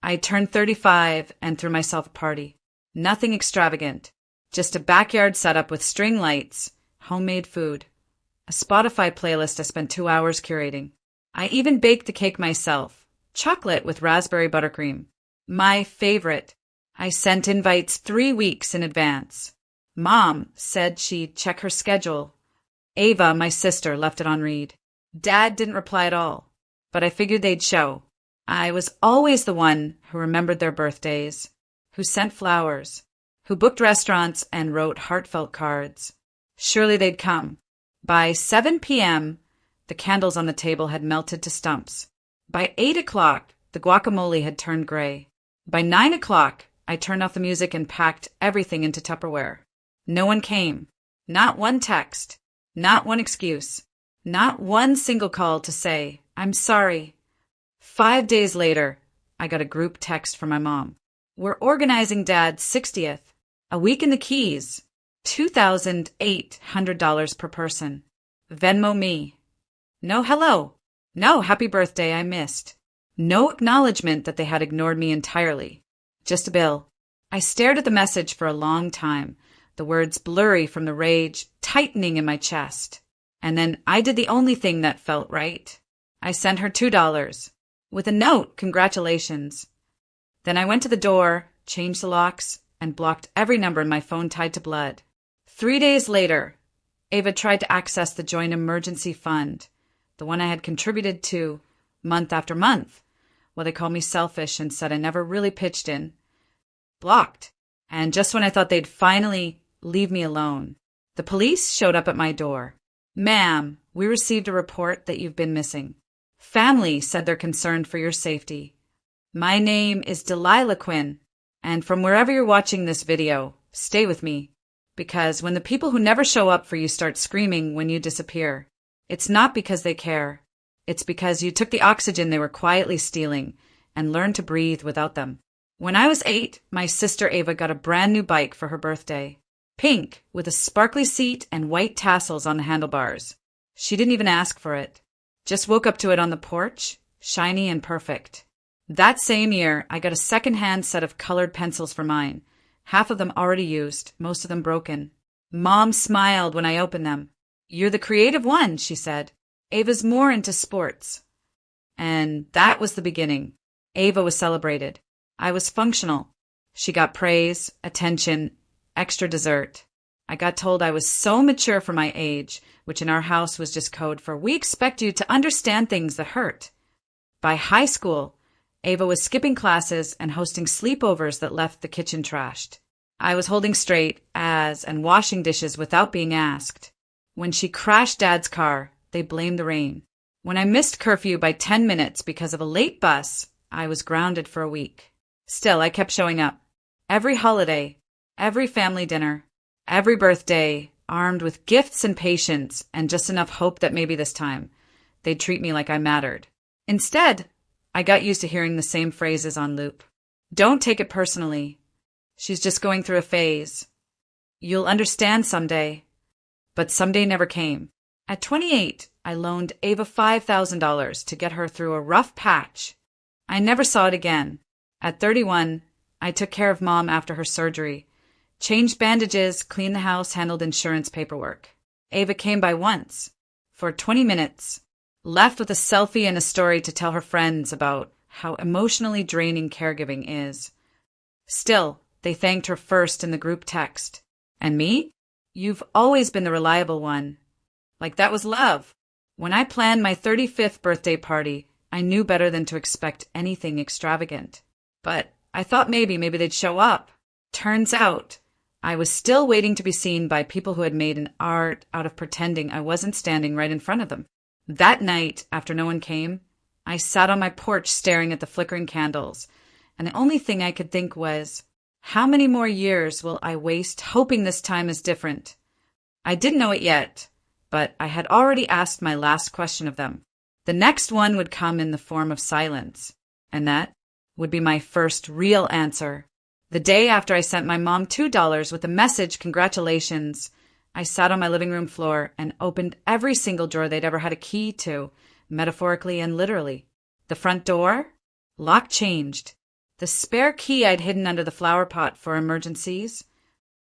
I turned 35 and threw myself a party. Nothing extravagant. Just a backyard setup with string lights, homemade food, a Spotify playlist I spent 2 hours curating. I even baked the cake myself. Chocolate with raspberry buttercream. My favorite. I sent invites 3 weeks in advance. Mom said she'd check her schedule. Ava, my sister, left it on read. Dad didn't reply at all, but I figured they'd show. I was always the one who remembered their birthdays, who sent flowers, who booked restaurants and wrote heartfelt cards. Surely they'd come. By 7 p.m., the candles on the table had melted to stumps. By 8 o'clock, the guacamole had turned gray. By 9 o'clock, I turned off the music and packed everything into Tupperware. No one came. Not one text. Not one excuse. Not one single call to say, I'm sorry. 5 days later, I got a group text from my mom. We're organizing Dad's 60th. A week in the Keys. $2,800 per person. Venmo me. No hello. No happy birthday I missed. No acknowledgement that they had ignored me entirely. Just a bill. I stared at the message for a long time, the words blurry from the rage tightening in my chest. And then I did the only thing that felt right. I sent her $2 with a note, congratulations. Then I went to the door, changed the locks, and blocked every number in my phone tied to blood. 3 days later, Ava tried to access the joint emergency fund, the one I had contributed to month after month. Well, they called me selfish and said I never really pitched in. Blocked. And just when I thought they'd finally leave me alone, the police showed up at my door. Ma'am, we received a report that you've been missing. Family said they're concerned for your safety. My name is Delilah Quinn, and from wherever you're watching this video, stay with me. Because when the people who never show up for you start screaming when you disappear, it's not because they care. It's because you took the oxygen they were quietly stealing and learned to breathe without them. When I was 8, my sister Ava got a brand new bike for her birthday. Pink, with a sparkly seat and white tassels on the handlebars. She didn't even ask for it. Just woke up to it on the porch, shiny and perfect. That same year, I got a second-hand set of colored pencils for mine. Half of them already used, most of them broken. Mom smiled when I opened them. You're the creative one, she said. Ava's more into sports. And that was the beginning. Ava was celebrated. I was functional. She got praise, attention, extra dessert. I got told I was so mature for my age, which in our house was just code for we expect you to understand things that hurt. By high school, Ava was skipping classes and hosting sleepovers that left the kitchen trashed. I was holding straight as and washing dishes without being asked. When she crashed Dad's car, they blamed the rain. When I missed curfew by 10 minutes because of a late bus, I was grounded for a week. Still, I kept showing up. Every holiday, every family dinner, every birthday, armed with gifts and patience and just enough hope that maybe this time they'd treat me like I mattered. Instead, I got used to hearing the same phrases on loop. Don't take it personally. She's just going through a phase. You'll understand someday. But someday never came. At 28, I loaned Ava $5,000 to get her through a rough patch. I never saw it again. At 31, I took care of Mom after her surgery. Changed bandages, cleaned the house, handled insurance paperwork. Ava came by once, for 20 minutes. Left with a selfie and a story to tell her friends about how emotionally draining caregiving is. Still, they thanked her first in the group text. And me? You've always been the reliable one. Like that was love. When I planned my 35th birthday party, I knew better than to expect anything extravagant. But I thought maybe they'd show up. Turns out, I was still waiting to be seen by people who had made an art out of pretending I wasn't standing right in front of them. That night, after no one came, I sat on my porch staring at the flickering candles, and the only thing I could think was, how many more years will I waste hoping this time is different? I didn't know it yet, but I had already asked my last question of them. The next one would come in the form of silence, and that would be my first real answer. The day after I sent my mom $2 with the message, congratulations, I sat on my living room floor and opened every single drawer they'd ever had a key to, metaphorically and literally. The front door? Lock changed. The spare key I'd hidden under the flower pot for emergencies?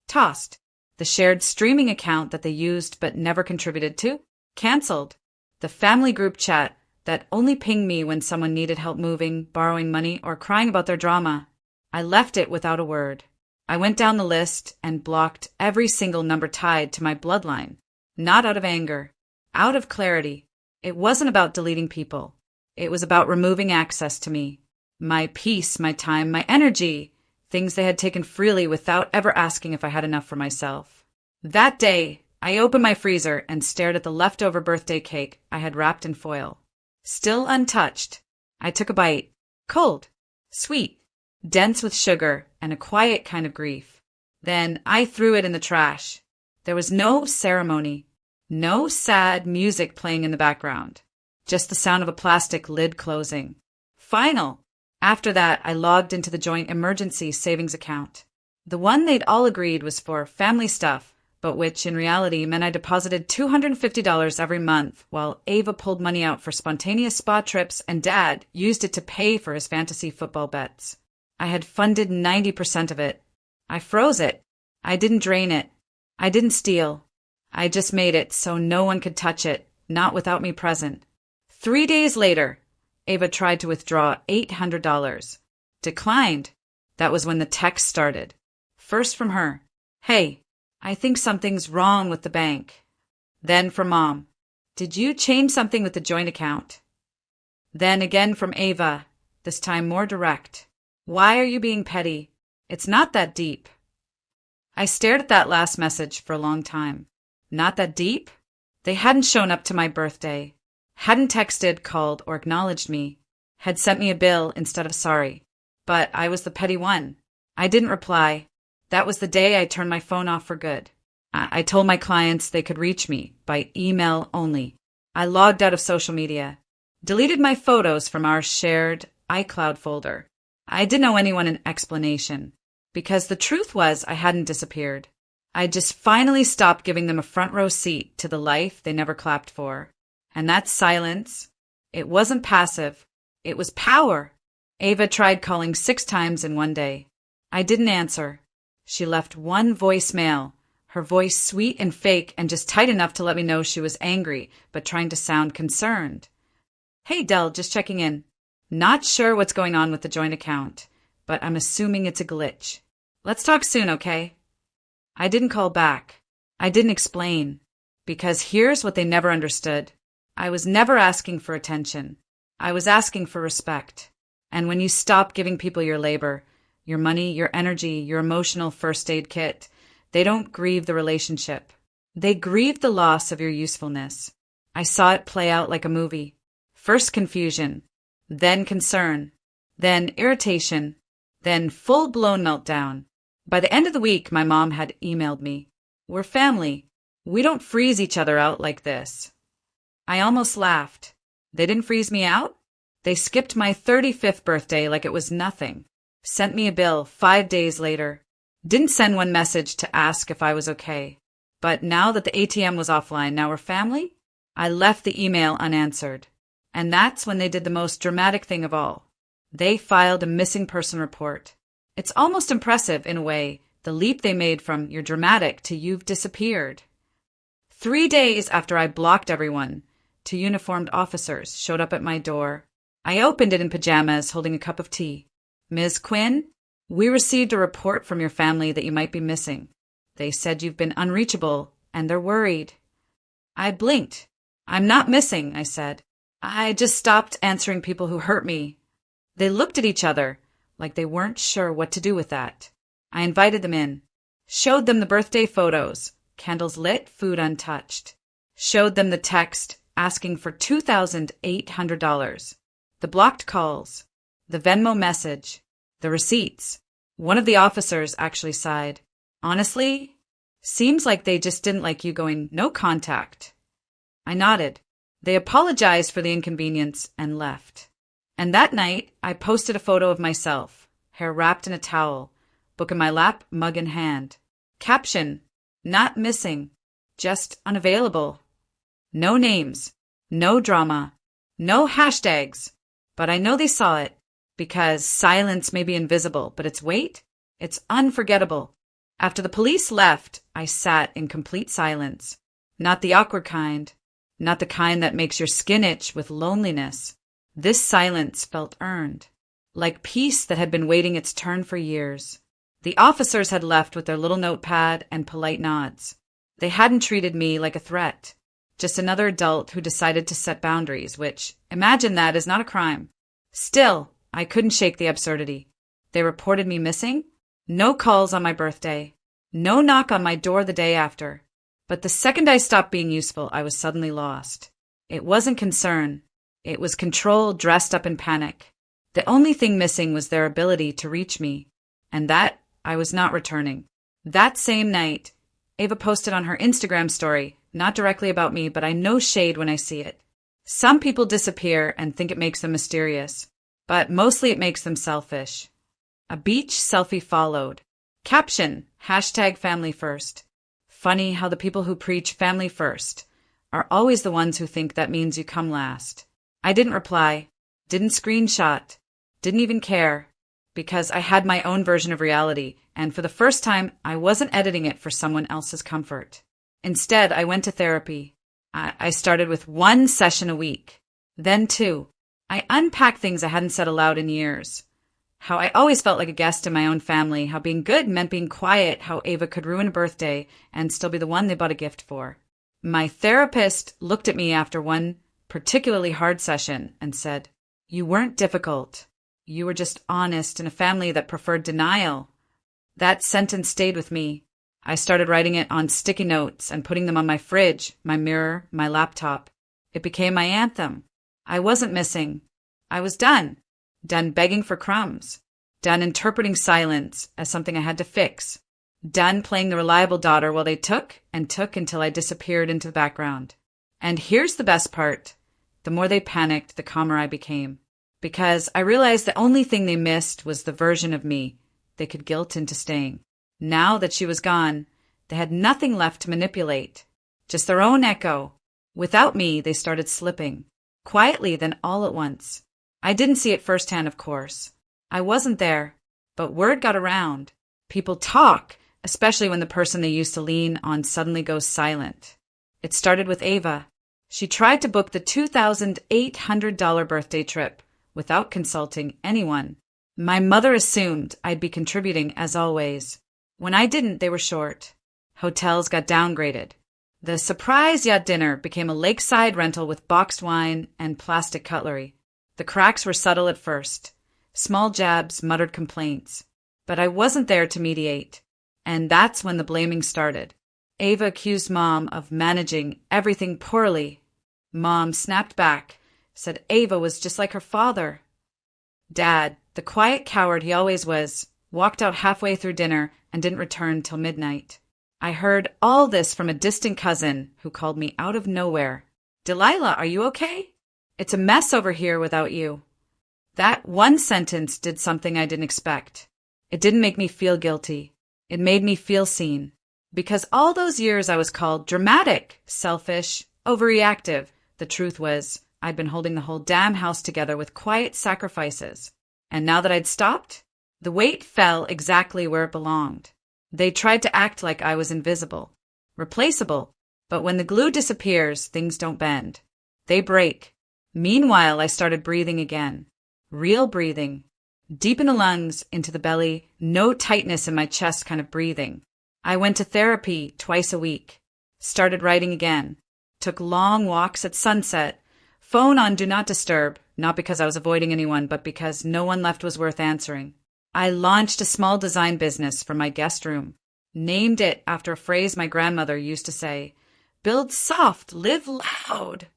Tossed. The shared streaming account that they used but never contributed to? Cancelled. The family group chat that only pinged me when someone needed help moving, borrowing money, or crying about their drama. I left it without a word. I went down the list and blocked every single number tied to my bloodline. Not out of anger. Out of clarity. It wasn't about deleting people. It was about removing access to me. My peace, my time, my energy. Things they had taken freely without ever asking if I had enough for myself. That day, I opened my freezer and stared at the leftover birthday cake I had wrapped in foil. Still untouched. I took a bite. Cold. Sweet. Dense with sugar and a quiet kind of grief. Then I threw it in the trash. There was no ceremony. No sad music playing in the background. Just the sound of a plastic lid closing. Final. After that, I logged into the joint emergency savings account. The one they'd all agreed was for family stuff, but which in reality meant I deposited $250 every month while Ava pulled money out for spontaneous spa trips and Dad used it to pay for his fantasy football bets. I had funded 90% of it. I froze it. I didn't drain it. I didn't steal. I just made it so no one could touch it, not without me present. 3 days later, Ava tried to withdraw $800. Declined. That was when the text started. First from her. Hey, I think something's wrong with the bank. Then from Mom. Did you change something with the joint account? Then again from Ava, this time more direct. Why are you being petty? It's not that deep. I stared at that last message for a long time. Not that deep? They hadn't shown up to my birthday. Hadn't texted, called, or acknowledged me. Had sent me a bill instead of sorry. But I was the petty one. I didn't reply. That was the day I turned my phone off for good. I told my clients they could reach me by email only. I logged out of social media. Deleted my photos from our shared iCloud folder. I didn't owe anyone an explanation. Because the truth was I hadn't disappeared. I just finally stopped giving them a front row seat to the life they never clapped for. And that silence, it wasn't passive. It was power. Ava tried calling 6 times in one day. I didn't answer. She left one voicemail, her voice sweet and fake and just tight enough to let me know she was angry, but trying to sound concerned. Hey, Del, just checking in. Not sure what's going on with the joint account, but I'm assuming it's a glitch. Let's talk soon, okay? I didn't call back. I didn't explain. Because here's what they never understood. I was never asking for attention. I was asking for respect. And when you stop giving people your labor, your money, your energy, your emotional first aid kit, they don't grieve the relationship. They grieve the loss of your usefulness. I saw it play out like a movie. First confusion, then concern, then irritation, then full-blown meltdown. By the end of the week, my mom had emailed me. We're family. We don't freeze each other out like this. I almost laughed. They didn't freeze me out? They skipped my 35th birthday like it was nothing. Sent me a bill 5 days later. Didn't send one message to ask if I was okay. But now that the ATM was offline, now we're family? I left the email unanswered. And that's when they did the most dramatic thing of all. They filed a missing person report. It's almost impressive, in a way, the leap they made from you're dramatic to you've disappeared. 3 days after I blocked everyone, 2 uniformed officers showed up at my door. I opened it in pajamas, holding a cup of tea. Ms. Quinn, we received a report from your family that you might be missing. They said you've been unreachable, and they're worried. I blinked. I'm not missing, I said. I just stopped answering people who hurt me. They looked at each other, like they weren't sure what to do with that. I invited them in. Showed them the birthday photos, candles lit, food untouched. Showed them the text asking for $2,800. The blocked calls. The Venmo message. The receipts. One of the officers actually sighed. Honestly, seems like they just didn't like you going no contact. I nodded. They apologized for the inconvenience and left. And that night, I posted a photo of myself, hair wrapped in a towel, book in my lap, mug in hand. Caption, not missing, just unavailable. No names, no drama, no hashtags, but I know they saw it Because silence may be invisible, but its weight? It's unforgettable. After the police left, I sat in complete silence. Not the awkward kind. Not the kind that makes your skin itch with loneliness. This silence felt earned. Like peace that had been waiting its turn for years. The officers had left with their little notepad and polite nods. They hadn't treated me like a threat. Just another adult who decided to set boundaries, which, imagine that, is not a crime. Still, I couldn't shake the absurdity. They reported me missing. No calls on my birthday. No knock on my door the day after. But the second I stopped being useful, I was suddenly lost. It wasn't concern. It was control dressed up in panic. The only thing missing was their ability to reach me. And that I was not returning. That same night, Ava posted on her Instagram story, not directly about me, but I know shade when I see it. Some people disappear and think it makes them mysterious, but mostly it makes them selfish. A beach selfie followed. Caption, #family first. Funny how the people who preach family first are always the ones who think that means you come last. I didn't reply, didn't screenshot, didn't even care, because I had my own version of reality, and for the first time, I wasn't editing it for someone else's comfort. Instead, I went to therapy. I started with 1 session a week, then 2. I unpacked things I hadn't said aloud in years. How I always felt like a guest in my own family, how being good meant being quiet, how Ava could ruin a birthday and still be the one they bought a gift for. My therapist looked at me after one particularly hard session and said, "You weren't difficult. You were just honest in a family that preferred denial." That sentence stayed with me. I started writing it on sticky notes and putting them on my fridge, my mirror, my laptop. It became my anthem. I wasn't missing. I was done. Done begging for crumbs. Done interpreting silence as something I had to fix. Done playing the reliable daughter while they took until I disappeared into the background. And here's the best part. The more they panicked, the calmer I became. Because I realized the only thing they missed was the version of me they could guilt into staying. Now that she was gone, they had nothing left to manipulate. Just their own echo. Without me, they started slipping. Quietly, then all at once. I didn't see it firsthand, of course. I wasn't there, but word got around. People talk, especially when the person they used to lean on suddenly goes silent. It started with Ava. She tried to book the $2,800 birthday trip without consulting anyone. My mother assumed I'd be contributing as always. When I didn't, they were short. Hotels got downgraded. The surprise yacht dinner became a lakeside rental with boxed wine and plastic cutlery. The cracks were subtle at first. Small jabs, muttered complaints. But I wasn't there to mediate. And that's when the blaming started. Ava accused Mom of managing everything poorly. Mom snapped back, said Ava was just like her father. Dad, the quiet coward he always was, walked out halfway through dinner and didn't return till midnight. I heard all this from a distant cousin who called me out of nowhere. "Delilah, are you okay? It's a mess over here without you." That one sentence did something I didn't expect. It didn't make me feel guilty. It made me feel seen. Because all those years I was called dramatic, selfish, overreactive. The truth was, I'd been holding the whole damn house together with quiet sacrifices. And now that I'd stopped, the weight fell exactly where it belonged. They tried to act like I was invisible, replaceable. But when the glue disappears, things don't bend. They break. Meanwhile, I started breathing again. Real breathing. Deep in the lungs, into the belly, no tightness in my chest kind of breathing. I went to therapy twice a week. Started writing again. Took long walks at sunset. Phone on Do Not Disturb, not because I was avoiding anyone, but because no one left was worth answering. I launched a small design business from my guest room. Named it after a phrase my grandmother used to say, "Build soft, live loud."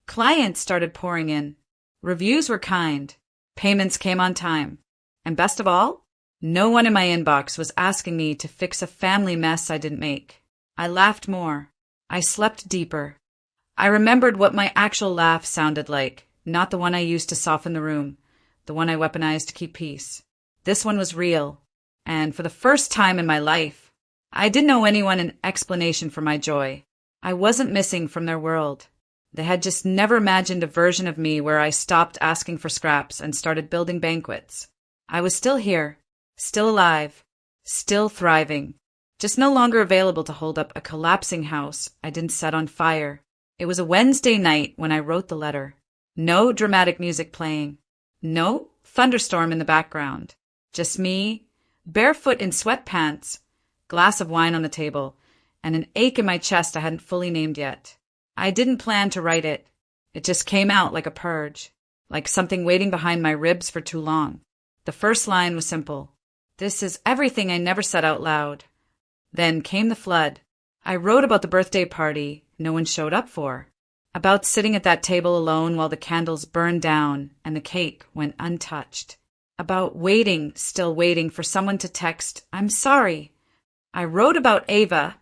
Clients started pouring in. Reviews were kind. Payments came on time. And best of all, no one in my inbox was asking me to fix a family mess I didn't make. I laughed more. I slept deeper. I remembered what my actual laugh sounded like, not the one I used to soften the room, the one I weaponized to keep peace. This one was real. And for the first time in my life, I didn't owe anyone an explanation for my joy. I wasn't missing from their world. They had just never imagined a version of me where I stopped asking for scraps and started building banquets. I was still here, still alive, still thriving, just no longer available to hold up a collapsing house I didn't set on fire. It was a Wednesday night when I wrote the letter. No dramatic music playing. No thunderstorm in the background. Just me, barefoot in sweatpants, glass of wine on the table, and an ache in my chest I hadn't fully named yet. I didn't plan to write it. It just came out like a purge, like something waiting behind my ribs for too long. The first line was simple. This is everything I never said out loud. Then came the flood. I wrote about the birthday party no one showed up for, about sitting at that table alone while the candles burned down and the cake went untouched, about waiting, still waiting for someone to text, "I'm sorry." I wrote about Ava,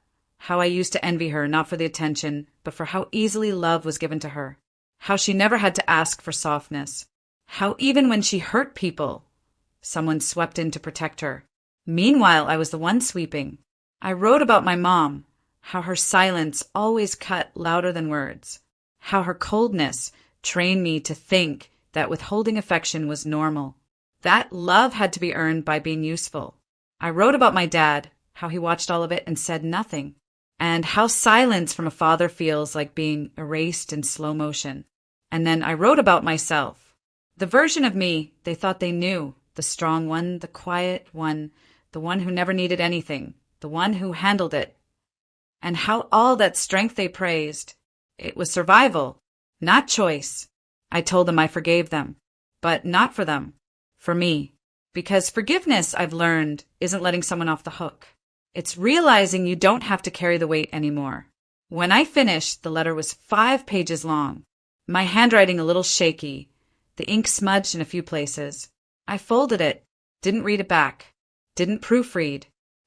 how I used to envy her, not for the attention, but for how easily love was given to her, how she never had to ask for softness, how even when she hurt people, someone swept in to protect her. Meanwhile, I was the one sweeping. I wrote about my mom, how her silence always cut louder than words, how her coldness trained me to think that withholding affection was normal, that love had to be earned by being useful. I wrote about my dad, how he watched all of it and said nothing, and how silence from a father feels like being erased in slow motion. And then I wrote about myself, the version of me they thought they knew, the strong one, the quiet one, the one who never needed anything, the one who handled it. And how all that strength they praised, it was survival, not choice. I told them I forgave them, but not for them, for me. Because forgiveness, I've learned, isn't letting someone off the hook. It's realizing you don't have to carry the weight anymore. When I finished, the letter was 5 pages long, my handwriting a little shaky, the ink smudged in a few places. I folded it, didn't read it back, didn't proofread,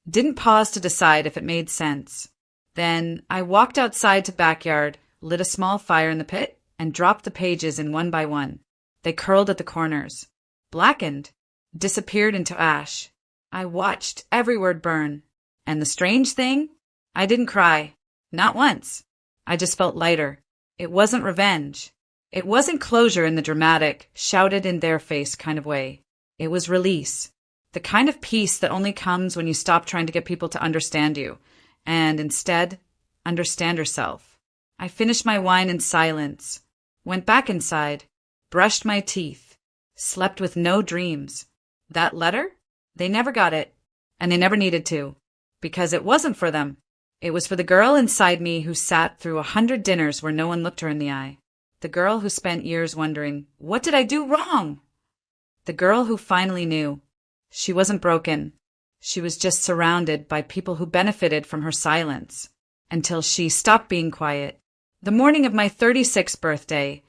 didn't pause to decide if it made sense. Then I walked outside to backyard, lit a small fire in the pit, and dropped the pages in one by one. They curled at the corners, blackened, disappeared into ash. I watched every word burn. And the strange thing? I didn't cry. Not once. I just felt lighter. It wasn't revenge. It wasn't closure in the dramatic, shouted in their face kind of way. It was release. The kind of peace that only comes when you stop trying to get people to understand you, and instead, understand yourself. I finished my wine in silence, went back inside, brushed my teeth, slept with no dreams. That letter? They never got it, and they never needed to, because it wasn't for them. It was for the girl inside me who sat through 100 dinners where no one looked her in the eye. The girl who spent years wondering, what did I do wrong? The girl who finally knew. She wasn't broken. She was just surrounded by people who benefited from her silence, until she stopped being quiet. The morning of my 36th birthday,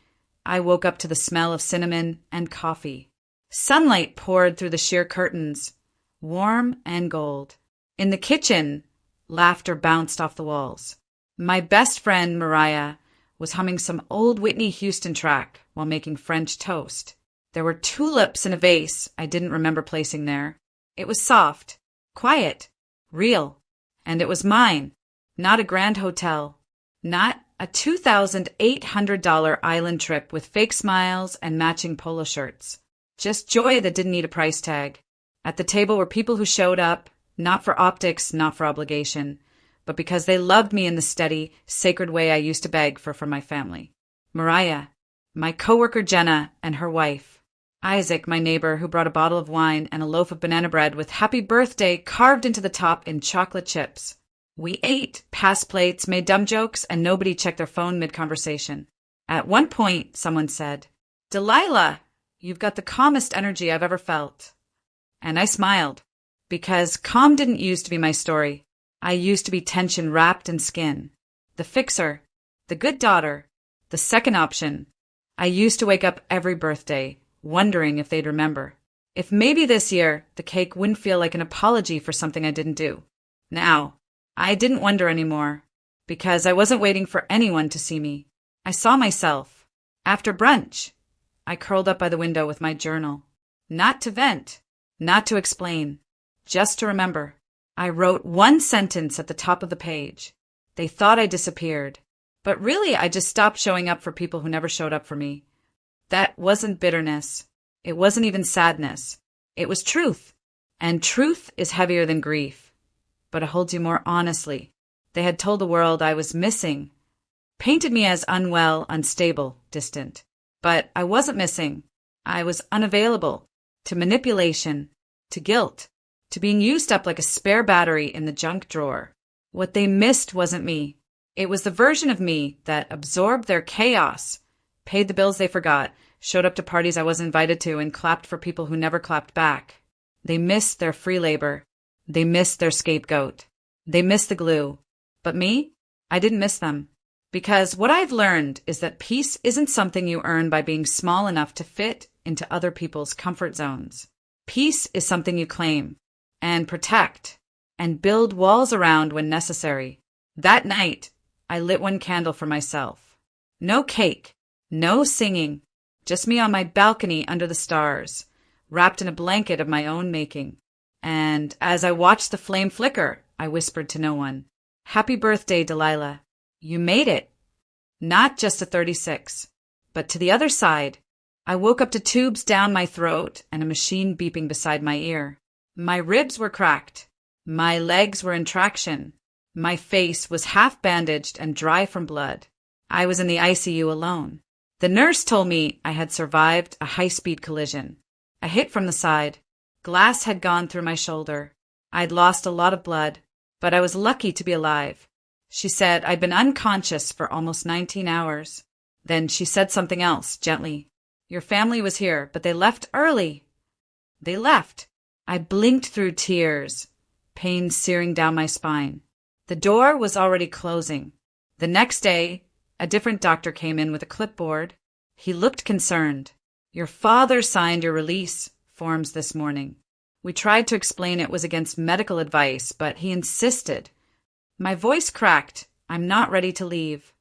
I woke up to the smell of cinnamon and coffee. Sunlight poured through the sheer curtains, warm and gold. In the kitchen, laughter bounced off the walls. My best friend, Mariah, was humming some old Whitney Houston track while making French toast. There were tulips in a vase I didn't remember placing there. It was soft, quiet, real, and it was mine, not a grand hotel, not a $2,800 island trip with fake smiles and matching polo shirts. Just joy that didn't need a price tag. At the table were people who showed up, not for optics, not for obligation, but because they loved me in the steady, sacred way I used to beg for from my family. Mariah, my coworker Jenna, and her wife. Isaac, my neighbor, who brought a bottle of wine and a loaf of banana bread with happy birthday carved into the top in chocolate chips. We ate, passed plates, made dumb jokes, and nobody checked their phone mid-conversation. At one point, someone said, "Delilah, you've got the calmest energy I've ever felt." And I smiled, because calm didn't used to be my story. I used to be tension wrapped in skin. The fixer, the good daughter, the second option. I used to wake up every birthday, wondering if they'd remember. If maybe this year, the cake wouldn't feel like an apology for something I didn't do. Now, I didn't wonder anymore, because I wasn't waiting for anyone to see me. I saw myself. After brunch, I curled up by the window with my journal. Not to vent, not to explain, just to remember. I wrote one sentence at the top of the page. They thought I disappeared, But really, I just stopped showing up for people who never showed up for me. That wasn't bitterness. It wasn't even sadness. It was truth. And truth is heavier than grief. But it holds you more honestly. They had told the world I was missing, painted me as unwell, unstable, distant. But I wasn't missing. I was unavailable to manipulation, to guilt, to being used up like a spare battery in the junk drawer. What they missed wasn't me. It was the version of me that absorbed their chaos, paid the bills they forgot, showed up to parties I wasn't invited to, and clapped for people who never clapped back. They missed their free labor. They missed their scapegoat. They missed the glue. But me? I didn't miss them. Because what I've learned is that peace isn't something you earn by being small enough to fit into other people's comfort zones. Peace is something you claim and protect and build walls around when necessary. That night, I lit one candle for myself. No cake, no singing, just me on my balcony under the stars, wrapped in a blanket of my own making. And as I watched the flame flicker, I whispered to no one, "Happy birthday, Delilah. You made it." Not just to 36, but to the other side. I woke up to tubes down my throat and a machine beeping beside my ear. My ribs were cracked. My legs were in traction. My face was half bandaged and dry from blood. I was in the ICU alone. The nurse told me I had survived a high-speed collision. A hit from the side. Glass had gone through my shoulder. I'd lost a lot of blood, but I was lucky to be alive. She said I'd been unconscious for almost 19 hours. Then she said something else, gently. "Your family was here, but they left early." They left. I blinked through tears, pain searing down my spine. The door was already closing. The next day, a different doctor came in with a clipboard. He looked concerned. "Your father signed your release forms this morning." We tried to explain it was against medical advice, but he insisted. My voice cracked. "I'm not ready to leave."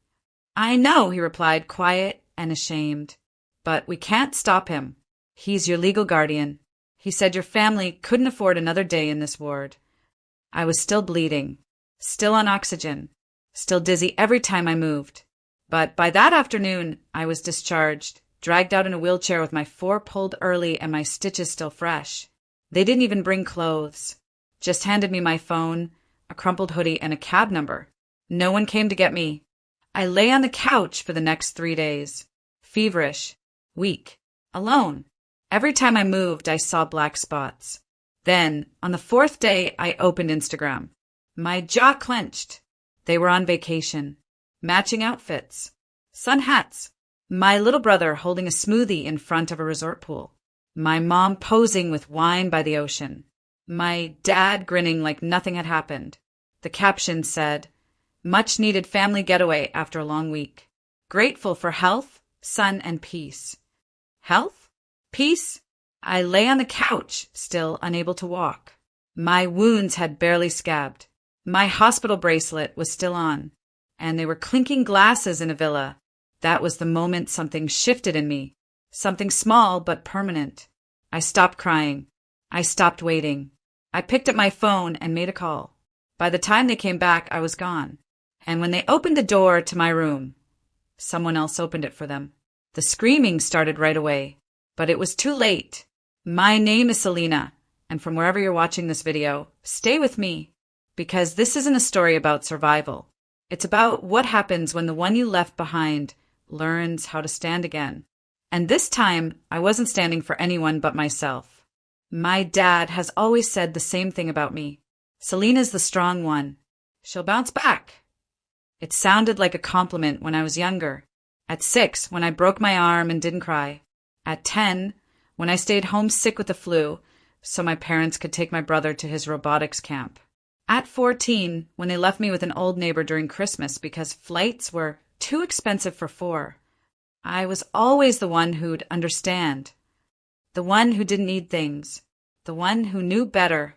"I know," he replied, quiet and ashamed. "But we can't stop him. He's your legal guardian. He said your family couldn't afford another day in this ward." I was still bleeding, still on oxygen, still dizzy every time I moved. But by that afternoon, I was discharged, dragged out in a wheelchair with my 4 pulled early and my stitches still fresh. They didn't even bring clothes, just handed me my phone, a crumpled hoodie, and a cab number. No one came to get me. I lay on the couch for the next 3 days, feverish, weak, alone. Every time I moved, I saw black spots. Then, on the 4th day, I opened Instagram. My jaw clenched. They were on vacation. Matching outfits. Sun hats. My little brother holding a smoothie in front of a resort pool. My mom posing with wine by the ocean. My dad grinning like nothing had happened. The caption said, "Much needed family getaway after a long week. Grateful for health, sun, and peace." Health? Peace? I lay on the couch, still unable to walk. My wounds had barely scabbed. My hospital bracelet was still on, and they were clinking glasses in a villa. That was the moment something shifted in me. Something small but permanent. I stopped crying. I stopped waiting. I picked up my phone and made a call. By the time they came back, I was gone. And when they opened the door to my room, someone else opened it for them. The screaming started right away. But it was too late. My name is Selena, and from wherever you're watching this video, stay with me. Because this isn't a story about survival. It's about what happens when the one you left behind learns how to stand again. And this time, I wasn't standing for anyone but myself. My dad has always said the same thing about me. Selena's the strong one. She'll bounce back. It sounded like a compliment when I was younger. At 6, when I broke my arm and didn't cry. At 10, when I stayed home sick with the flu, so my parents could take my brother to his robotics camp. At 14, when they left me with an old neighbor during Christmas because flights were too expensive for 4. I was always the one who'd understand. The one who didn't need things. The one who knew better.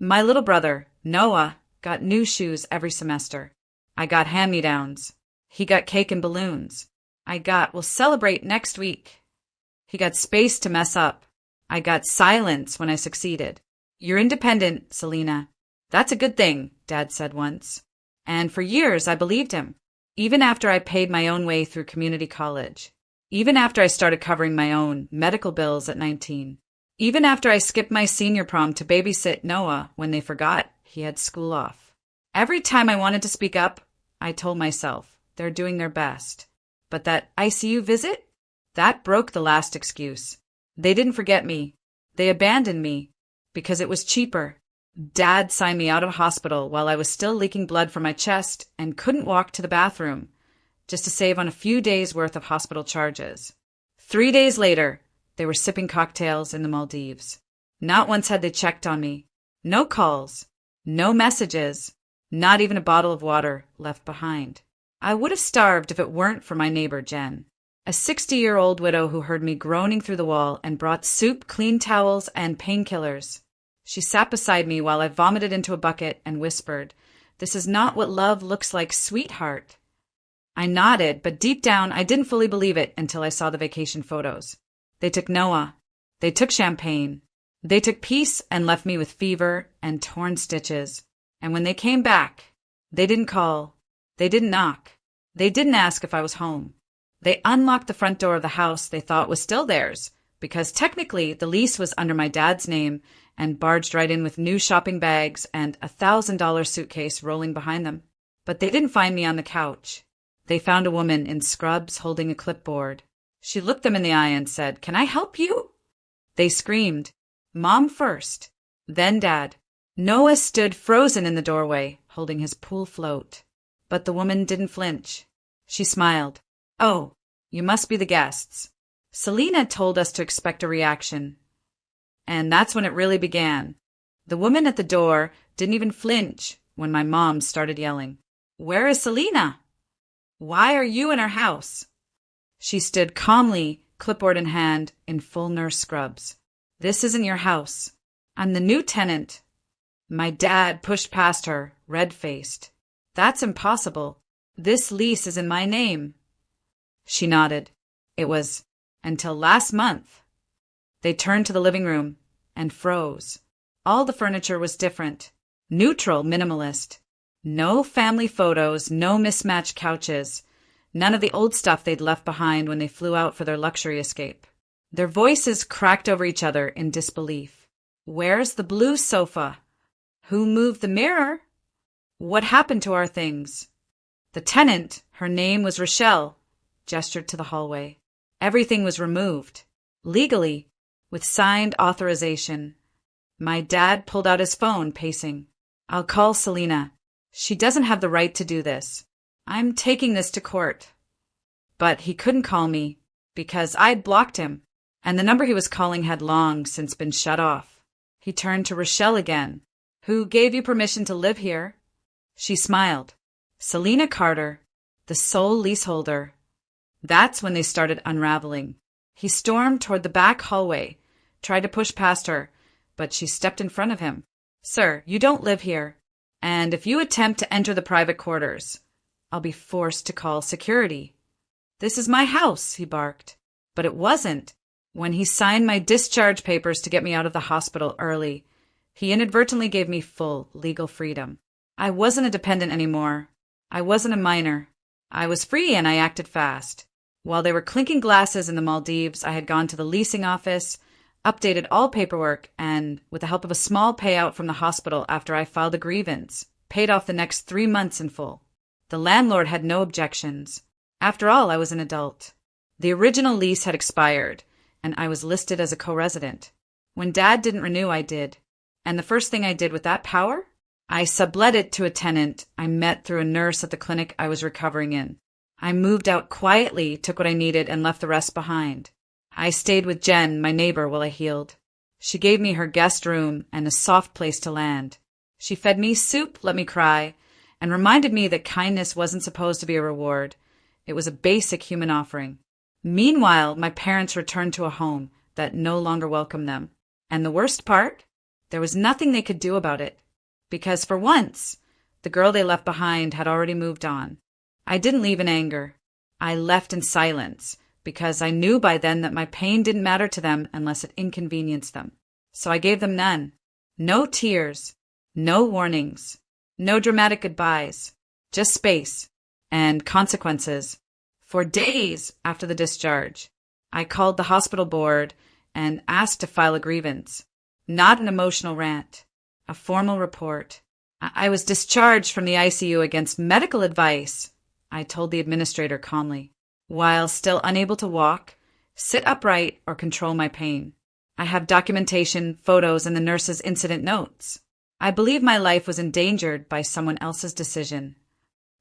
My little brother, Noah, got new shoes every semester. I got hand-me-downs. He got cake and balloons. I got, "We'll celebrate next week." He got space to mess up. I got silence when I succeeded. "You're independent, Selena." "That's a good thing," Dad said once. And for years I believed him. Even after I paid my own way through community college. Even after I started covering my own medical bills at 19. Even after I skipped my senior prom to babysit Noah when they forgot he had school off. Every time I wanted to speak up, I told myself they're doing their best. But that ICU visit? That broke the last excuse. They didn't forget me. They abandoned me. Because it was cheaper. Dad signed me out of hospital while I was still leaking blood from my chest and couldn't walk to the bathroom, just to save on a few days' worth of hospital charges. 3 days later, they were sipping cocktails in the Maldives. Not once had they checked on me. No calls. No messages. Not even a bottle of water left behind. I would have starved if it weren't for my neighbor, Jen. A 60-year-old widow who heard me groaning through the wall and brought soup, clean towels, and painkillers. She sat beside me while I vomited into a bucket and whispered, "This is not what love looks like, sweetheart." I nodded, but deep down I didn't fully believe it until I saw the vacation photos. They took Noah. They took champagne. They took peace and left me with fever and torn stitches. And when they came back, they didn't call. They didn't knock. They didn't ask if I was home. They unlocked the front door of the house they thought was still theirs, because technically the lease was under my dad's name, and barged right in with new shopping bags and a $1,000 suitcase rolling behind them. But they didn't find me on the couch. They found a woman in scrubs holding a clipboard. She looked them in the eye and said, "Can I help you?" They screamed, "Mom first, then Dad." Noah stood frozen in the doorway, holding his pool float. But the woman didn't flinch. She smiled. "Oh, you must be the guests. Selena told us to expect a reaction." And that's when it really began. The woman at the door didn't even flinch when my mom started yelling, "Where is Selena? Why are you in our house?" She stood calmly, clipboard in hand, in full nurse scrubs. "This isn't your house. I'm the new tenant." My dad pushed past her, red-faced. "That's impossible. This lease is in my name." She nodded. It was until last month. They turned to the living room and froze. All the furniture was different. Neutral, minimalist. No family photos, no mismatched couches. None of the old stuff they'd left behind when they flew out for their luxury escape. Their voices cracked over each other in disbelief. "Where's the blue sofa? Who moved the mirror? What happened to our things?" The tenant, her name was Rochelle, gestured to the hallway. Everything was removed. Legally, with signed authorization. My dad pulled out his phone, pacing. "I'll call Selena. She doesn't have the right to do this. I'm taking this to court." But he couldn't call me, because I'd blocked him, and the number he was calling had long since been shut off. He turned to Rochelle again. "Who gave you permission to live here?" She smiled. "Selena Carter, the sole leaseholder." That's when they started unraveling. He stormed toward the back hallway, tried to push past her, but she stepped in front of him. "Sir, you don't live here, and if you attempt to enter the private quarters, I'll be forced to call security." "This is my house," he barked. But it wasn't. When he signed my discharge papers to get me out of the hospital early, he inadvertently gave me full legal freedom. I wasn't a dependent anymore. I wasn't a minor. I was free, and I acted fast. While they were clinking glasses in the Maldives, I had gone to the leasing office, updated all paperwork, and, with the help of a small payout from the hospital after I filed a grievance, paid off the next 3 months in full. The landlord had no objections. After all, I was an adult. The original lease had expired, and I was listed as a co-resident. When Dad didn't renew, I did. And the first thing I did with that power? I sublet it to a tenant I met through a nurse at the clinic I was recovering in. I moved out quietly, took what I needed, and left the rest behind. I stayed with Jen, my neighbor, while I healed. She gave me her guest room and a soft place to land. She fed me soup, let me cry, and reminded me that kindness wasn't supposed to be a reward. It was a basic human offering. Meanwhile, my parents returned to a home that no longer welcomed them. And the worst part? There was nothing they could do about it. Because for once, the girl they left behind had already moved on. I didn't leave in anger. I left in silence, because I knew by then that my pain didn't matter to them unless it inconvenienced them. So I gave them none. No tears. No warnings. No dramatic goodbyes. Just space. and consequences. For days after the discharge, I called the hospital board and asked to file a grievance. Not an emotional rant, a formal report. I was discharged from the ICU against medical advice, I told the administrator calmly, while still unable to walk, sit upright, or control my pain. I have documentation, photos, and the nurse's incident notes. I believe my life was endangered by someone else's decision.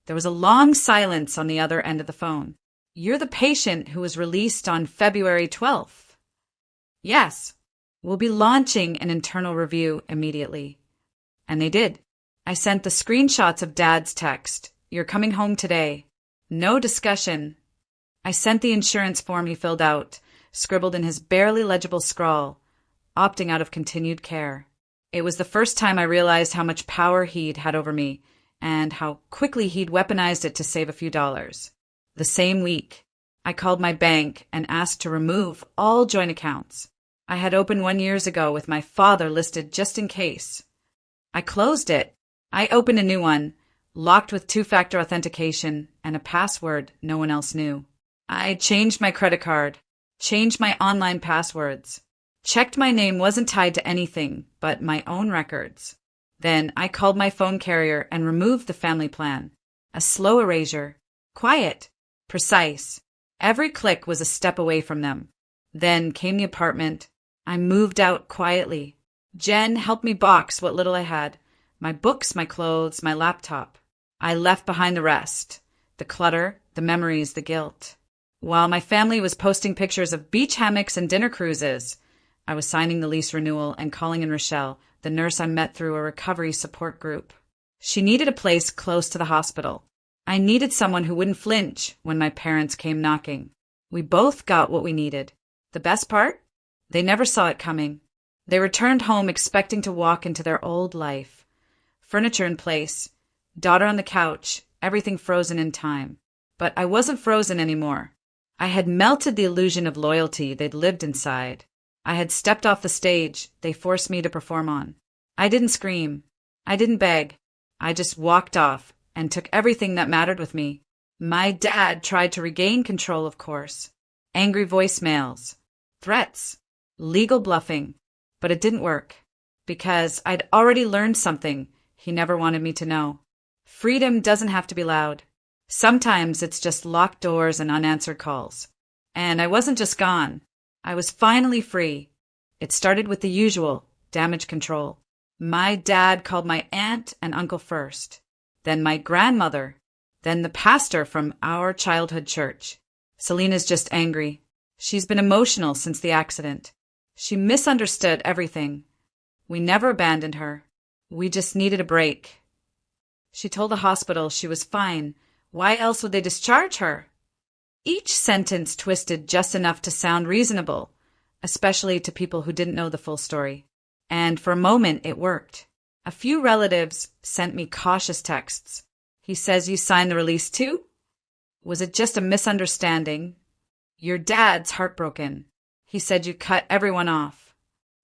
There was a long silence on the other end of the phone. You're the patient who was released on February 12th. Yes. We'll be launching an internal review immediately. And they did. I sent the screenshots of Dad's text. You're coming home today. No discussion. I sent the insurance form he filled out, scribbled in his barely legible scrawl, opting out of continued care. It was the first time I realized how much power he'd had over me and how quickly he'd weaponized it to save a few dollars. The same week, I called my bank and asked to remove all joint accounts I had opened 1 year ago with my father listed just in case. I closed it. I opened a new one, locked with two-factor authentication and a password no one else knew. I changed my credit card, changed my online passwords, checked my name wasn't tied to anything but my own records. Then I called my phone carrier and removed the family plan. A slow erasure, quiet, precise. Every click was a step away from them. Then came the apartment. I moved out quietly. Jen helped me box what little I had. My books, my clothes, my laptop. I left behind the rest. The clutter, the memories, the guilt. While my family was posting pictures of beach hammocks and dinner cruises, I was signing the lease renewal and calling in Rochelle, the nurse I met through a recovery support group. She needed a place close to the hospital. I needed someone who wouldn't flinch when my parents came knocking. We both got what we needed. The best part? They never saw it coming. They returned home expecting to walk into their old life. Furniture in place, daughter on the couch, everything frozen in time. But I wasn't frozen anymore. I had melted the illusion of loyalty they'd lived inside. I had stepped off the stage they forced me to perform on. I didn't scream. I didn't beg. I just walked off and took everything that mattered with me. My dad tried to regain control, of course. Angry voicemails, threats, legal bluffing. But it didn't work, because I'd already learned something he never wanted me to know. Freedom doesn't have to be loud. Sometimes it's just locked doors and unanswered calls. And I wasn't just gone. I was finally free. It started with the usual, damage control. My dad called my aunt and uncle first, then my grandmother, then the pastor from our childhood church. Selena's just angry. She's been emotional since the accident. She misunderstood everything. We never abandoned her. We just needed a break. She told the hospital she was fine. Why else would they discharge her? Each sentence twisted just enough to sound reasonable, especially to people who didn't know the full story. And for a moment, it worked. A few relatives sent me cautious texts. He says you signed the release too? Was it just a misunderstanding? Your dad's heartbroken. He said you cut everyone off.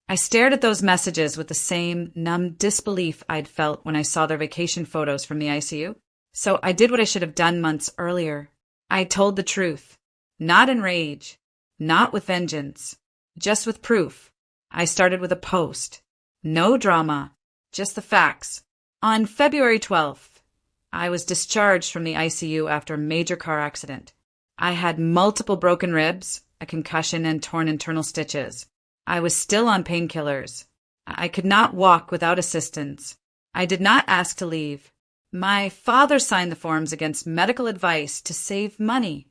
I stared at those messages with the same numb disbelief I'd felt when I saw their vacation photos from the ICU. So I did what I should have done months earlier. I told the truth. Not in rage. Not with vengeance. Just with proof. I started with a post. No drama. Just the facts. On February 12th, I was discharged from the ICU after a major car accident. I had multiple broken ribs, a concussion, and torn internal stitches. I was still on painkillers. I could not walk without assistance. I did not ask to leave. My father signed the forms against medical advice to save money.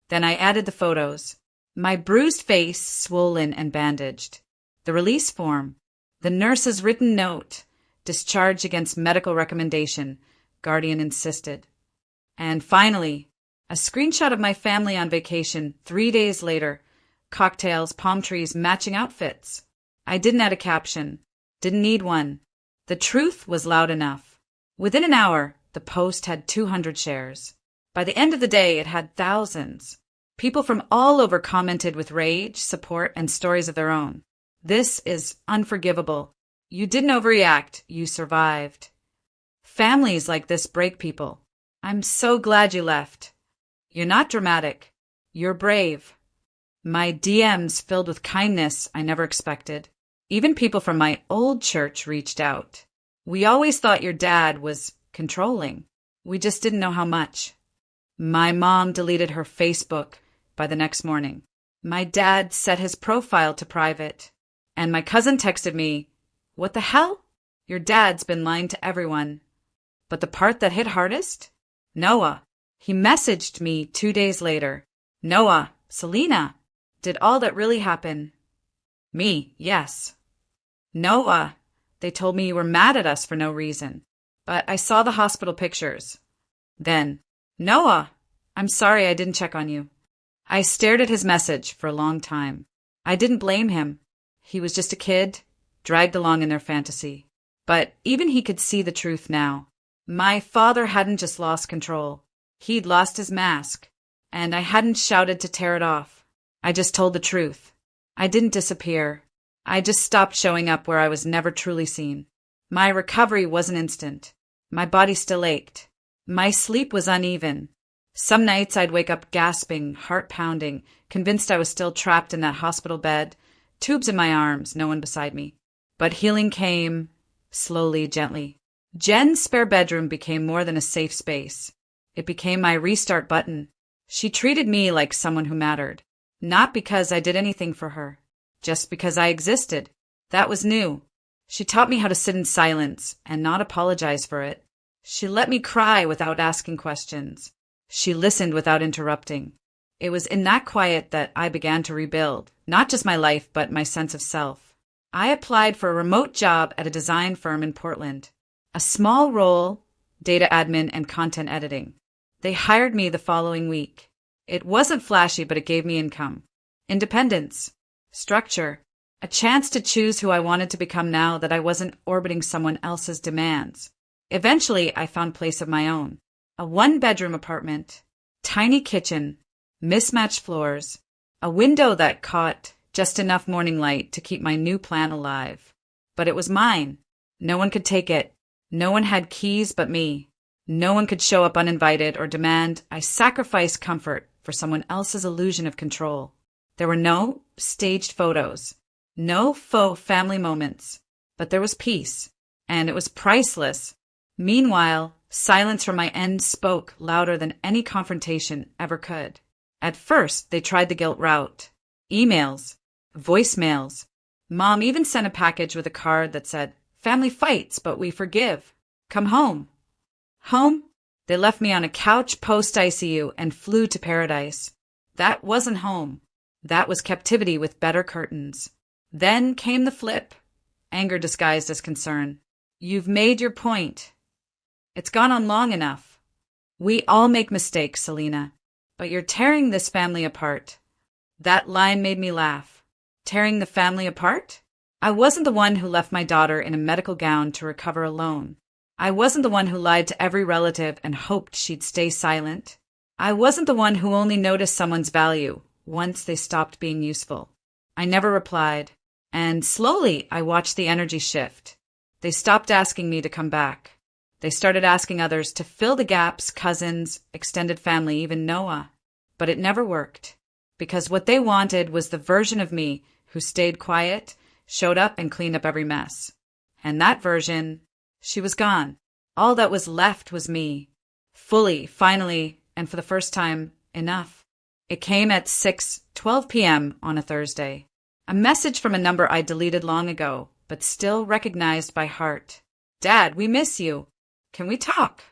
Then I added the photos. My bruised face, swollen and bandaged. The release form. The nurse's written note. Discharge against medical recommendation. Guardian insisted. And finally, a screenshot of my family on vacation 3 days later. Cocktails, palm trees, matching outfits. I didn't add a caption. Didn't need one. The truth was loud enough. Within an hour, the post had 200 shares. By the end of the day, it had thousands. People from all over commented with rage, support, and stories of their own. This is unforgivable. You didn't overreact. You survived. Families like this break people. I'm so glad you left. You're not dramatic. You're brave. My DMs filled with kindness I never expected. Even people from my old church reached out. We always thought your dad was controlling. We just didn't know how much. My mom deleted her Facebook by the next morning. My dad set his profile to private. And my cousin texted me, "What the hell? Your dad's been lying to everyone." But the part that hit hardest? Noah. He messaged me 2 days later. "Noah, Selena, did all that really happen?" Me, yes. "Noah, they told me you were mad at us for no reason, but I saw the hospital pictures." Then, "Noah, I'm sorry I didn't check on you." I stared at his message for a long time. I didn't blame him. He was just a kid, dragged along in their fantasy. But even he could see the truth now. My father hadn't just lost control. He'd lost his mask. And I hadn't shouted to tear it off. I just told the truth. I didn't disappear. I just stopped showing up where I was never truly seen. My recovery wasn't instant. My body still ached. My sleep was uneven. Some nights I'd wake up gasping, heart pounding, convinced I was still trapped in that hospital bed, tubes in my arms, no one beside me. But healing came, slowly, gently. Jen's spare bedroom became more than a safe space. It became my restart button. She treated me like someone who mattered. Not because I did anything for her, just because I existed. That was new. She taught me how to sit in silence and not apologize for it. She let me cry without asking questions. She listened without interrupting. It was in that quiet that I began to rebuild, not just my life, but my sense of self. I applied for a remote job at a design firm in Portland. A small role, data admin and content editing. They hired me the following week. It wasn't flashy, but it gave me income. Independence. Structure. A chance to choose who I wanted to become now that I wasn't orbiting someone else's demands. Eventually, I found a place of my own. A one-bedroom apartment, tiny kitchen, mismatched floors, a window that caught just enough morning light to keep my new plan alive. But it was mine. No one could take it. No one had keys but me. No one could show up uninvited or demand I sacrifice comfort for someone else's illusion of control. There were no staged photos, no faux family moments, but there was peace, and it was priceless. Meanwhile, silence from my end spoke louder than any confrontation ever could. At first, they tried the guilt route. Emails, voicemails. Mom even sent a package with a card that said, "Family fights, but we forgive. Come home." Home? They left me on a couch post-ICU and flew to paradise. That wasn't home. That was captivity with better curtains. Then came the flip. Anger disguised as concern. "You've made your point. It's gone on long enough. We all make mistakes, Selena, but you're tearing this family apart." That line made me laugh. Tearing the family apart? I wasn't the one who left my daughter in a medical gown to recover alone. I wasn't the one who lied to every relative and hoped she'd stay silent. I wasn't the one who only noticed someone's value once they stopped being useful. I never replied, and slowly I watched the energy shift. They stopped asking me to come back. They started asking others to fill the gaps, cousins, extended family, even Noah. But it never worked, because what they wanted was the version of me who stayed quiet, showed up, and cleaned up every mess. And that version, she was gone. All that was left was me. Fully, finally, and for the first time, enough. It came at 6:12 p.m. on a Thursday. A message from a number I deleted long ago, but still recognized by heart. "Dad, we miss you. Can we talk?"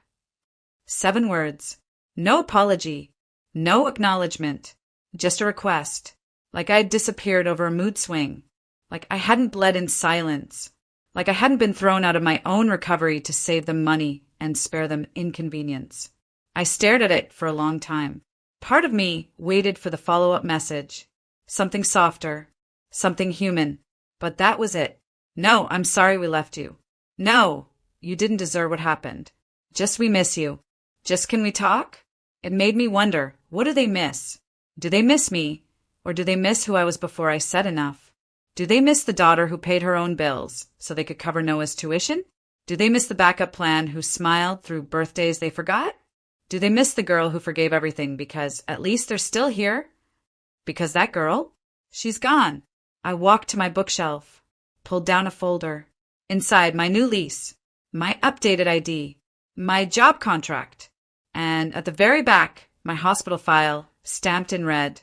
7 words. No apology. No acknowledgement. Just a request. Like I'd disappeared over a mood swing. Like I hadn't bled in silence. Like I hadn't been thrown out of my own recovery to save them money and spare them inconvenience. I stared at it for a long time. Part of me waited for the follow-up message. Something softer. Something human. But that was it. "No, I'm sorry we left you. No, you didn't deserve what happened. Just we miss you. Just can we talk?" It made me wonder, what do they miss? Do they miss me? Or do they miss who I was before I said enough? Do they miss the daughter who paid her own bills so they could cover Noah's tuition? Do they miss the backup plan who smiled through birthdays they forgot? Do they miss the girl who forgave everything because at least they're still here? Because that girl? She's gone. I walked to my bookshelf, pulled down a folder. Inside, my new lease, my updated ID, my job contract, and at the very back, my hospital file, stamped in red,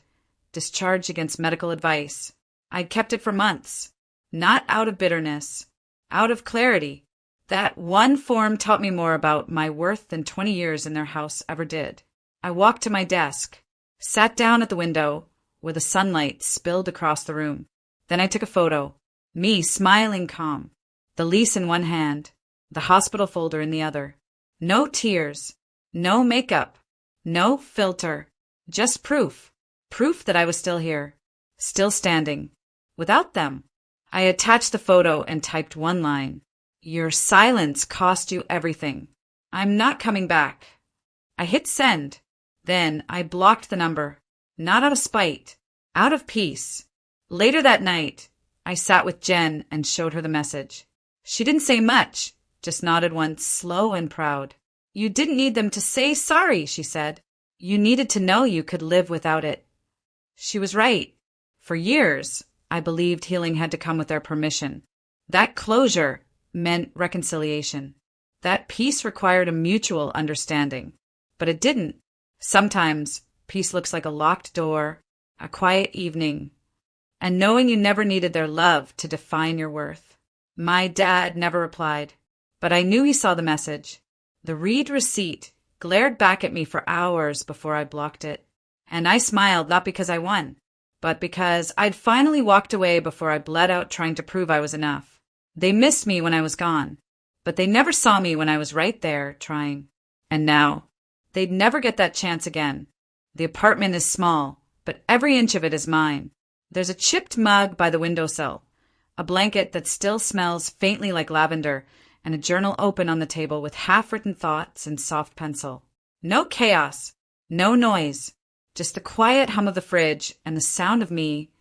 discharged against medical advice. I'd kept it for months, not out of bitterness, out of clarity. That one form taught me more about my worth than 20 years in their house ever did. I walked to my desk, sat down at the window where the sunlight spilled across the room. Then I took a photo, me smiling calm, the lease in one hand, the hospital folder in the other. No tears, no makeup, no filter, just proof. Proof that I was still here, still standing, without them. I attached the photo and typed one line. Your silence cost you everything. I'm not coming back. I hit send. Then I blocked the number, not out of spite, out of peace. Later that night, I sat with Jen and showed her the message. She didn't say much, just nodded once, slow and proud. You didn't need them to say sorry, she said. You needed to know you could live without it. She was right. For years, I believed healing had to come with their permission. That closure meant reconciliation. That peace required a mutual understanding. But it didn't. Sometimes peace looks like a locked door, a quiet evening, and knowing you never needed their love to define your worth. My dad never replied, but I knew he saw the message. The read receipt glared back at me for hours before I blocked it. And I smiled not because I won, but because I'd finally walked away before I bled out trying to prove I was enough. They missed me when I was gone, but they never saw me when I was right there trying. And now, they'd never get that chance again. The apartment is small, but every inch of it is mine. There's a chipped mug by the windowsill, a blanket that still smells faintly like lavender, and a journal open on the table with half-written thoughts in soft pencil. No chaos, no noise, just the quiet hum of the fridge and the sound of me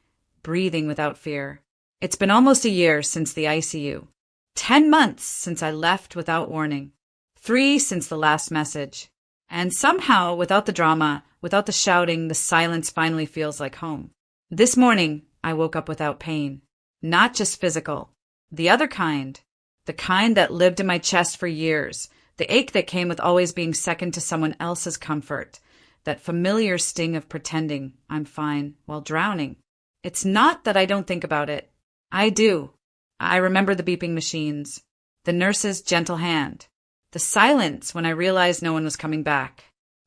breathing without fear. It's been almost a year since the ICU. 10 months since I left without warning. 3 since the last message. And somehow, without the drama, without the shouting, the silence finally feels like home. This morning, I woke up without pain. Not just physical. The other kind. The kind that lived in my chest for years. The ache that came with always being second to someone else's comfort. That familiar sting of pretending I'm fine while drowning. It's not that I don't think about it. I do. I remember the beeping machines. The nurse's gentle hand. The silence when I realized no one was coming back.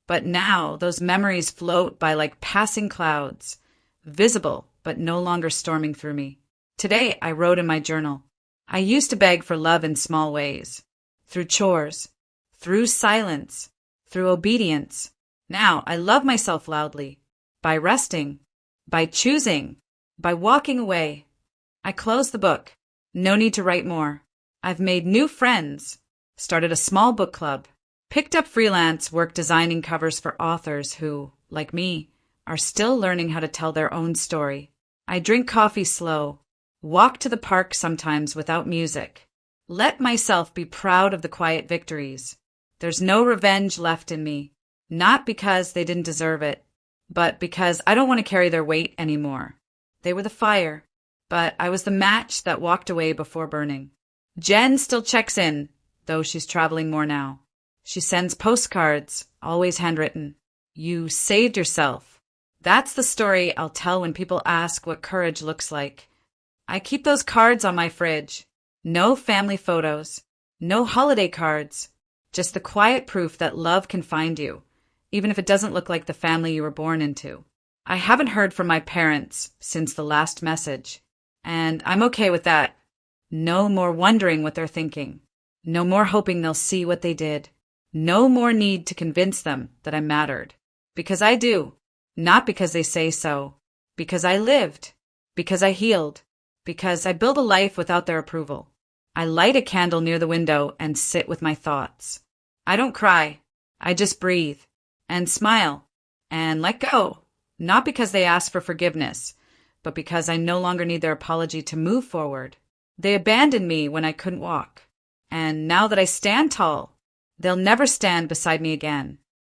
But now those memories float by like passing clouds. Visible, but no longer storming through me. Today I wrote in my journal. I used to beg for love in small ways. Through chores. Through silence. Through obedience. Now I love myself loudly. By resting. By choosing. By walking away. I closed the book. No need to write more. I've made new friends. Started a small book club. Picked up freelance work designing covers for authors who, like me, are still learning how to tell their own story. I drink coffee slow. Walk to the park sometimes without music. Let myself be proud of the quiet victories. There's no revenge left in me. Not because they didn't deserve it, but because I don't want to carry their weight anymore. They were the fire, but I was the match that walked away before burning. Jen still checks in, though she's traveling more now. She sends postcards, always handwritten. You saved yourself. That's the story I'll tell when people ask what courage looks like. I keep those cards on my fridge. No family photos. No holiday cards. Just the quiet proof that love can find you, even if it doesn't look like the family you were born into. I haven't heard from my parents since the last message, and I'm okay with that. No more wondering what they're thinking. No more hoping they'll see what they did. No more need to convince them that I mattered. Because I do. Not because they say so. Because I lived. Because I healed. Because I build a life without their approval. I light a candle near the window and sit with my thoughts. I don't cry. I just breathe. And smile. And let go. Not because they ask for forgiveness, but because I no longer need their apology to move forward. They abandoned me when I couldn't walk. And now that I stand tall, they'll never stand beside me again.